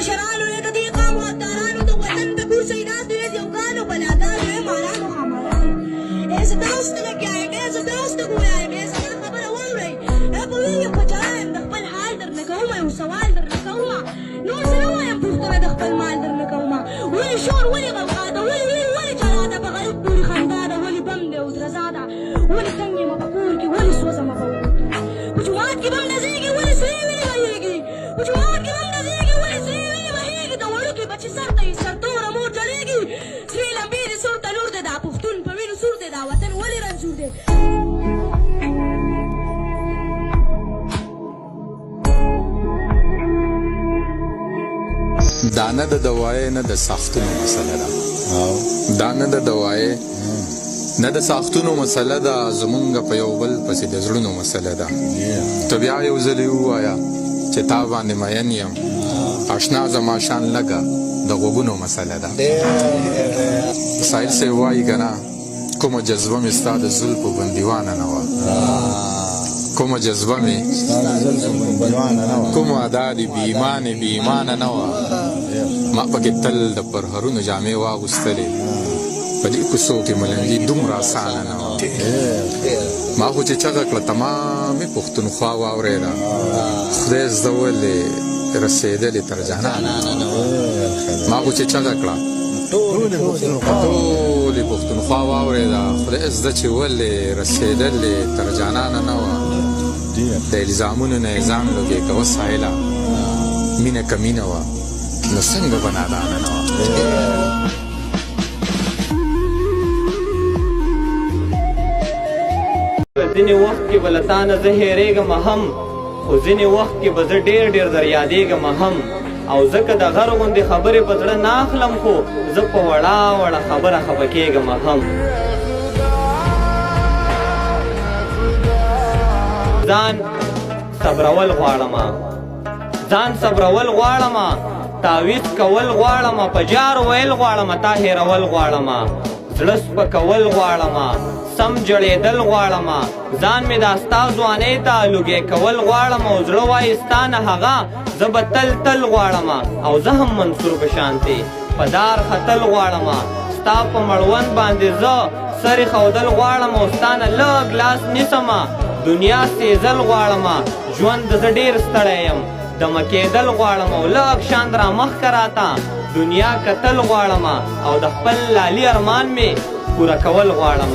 مشرانو لکه دې قام غدارانو د وطن د کور شهیدانو یې دیوګانو بلاګانو یې مارانو خامارانو ایسه درست لګیایم ایسه درست ګویایم ایسه خبره واورئ پوهېږم په جرایم د خپل حال درنه کوم یو سوال درنه کوم نور څه نه وایم پوښتنه د خپل مال درنه کوم ولې شور ولې غوغا ده ولې جلا ده په غریب پورې خندا ده ولې بم دی او درزا ده ولې تنګ یم په کور کې ولې سوځم په اور کې په جومات کې بم نځېږي ولې سرې وینې بهېږي په جومات کې بم نځېږي ولې سرې وینې بهېږي د وړوکي بچي سر ته یې سرتوره مور جلېږي سرې لمبې دې سور ته لور دی دا پښتون په وینو سور دی دا وطن ولې رنځور دی دا نه د دوایې نه د ساختونو مسله ده دا نه د دوایې نه د ساختونو مسله ده زمونږ په یو بل پسې د زړونو مسله ده ته بیا یو ځلې ووایه چې تا باندې مین یم اشنا زما شان لګه د غوږونو مسله ده سایل صاحب وایي که نه کومه جذبه مې ستا د زلفو بندیوانه نه وه کومه جذبه مې کومه ادا دې بې ایمانه نه وه ما پکې تل د پرهرونو جامې واغوستلې په دې کوڅو کې ملنګي دومره اسانه نه وه ما خو چې چغه کړه تمامې پښتونخوا واورېده خدای زده ولې رسېدلې تر جانانه ما خو چې چغه کړه ټولې پښتونخوا واورېده خدای زده چې ولې رسېدلې تر جانانه نه وه د الزامونو نه یې ځان لوګې کوه سایله مینه که مینه وه نو څنګه به نادانه نه وه ځینې وخت کې به له تا نه زه هېرېږم هم خو ځینې وخت کې به زه ډېر در یادېږم هم او ځکه د غر غوندې خبرې په زړه نه اخلم خو زه په وړه خبره خفه کېږم هم ځان صبرول غواړم تعویض کول غواړم په جار ویل غواړم تا هېرول غواړم زړه سپکول غواړم سم جړېدل غواړم ځان مې دا ستا ځوانۍ ته لوګې کول غواړم او زړه وایي ستا نه هغه زه به تل غواړم او زه هم منصور په شانتې په دار ختل غواړم ستا په مړوند باندې زه سرې ښودل غواړم او ستا نه لږ لاس نیسم دنیا سیزل غواړم ژوند زه ډېر ستړی یم دمه کېدل غواړم او لږ شاند را مخکې راته دنیا کتل غواړم او د خپل لالي ارمان مې پوره کول غواړم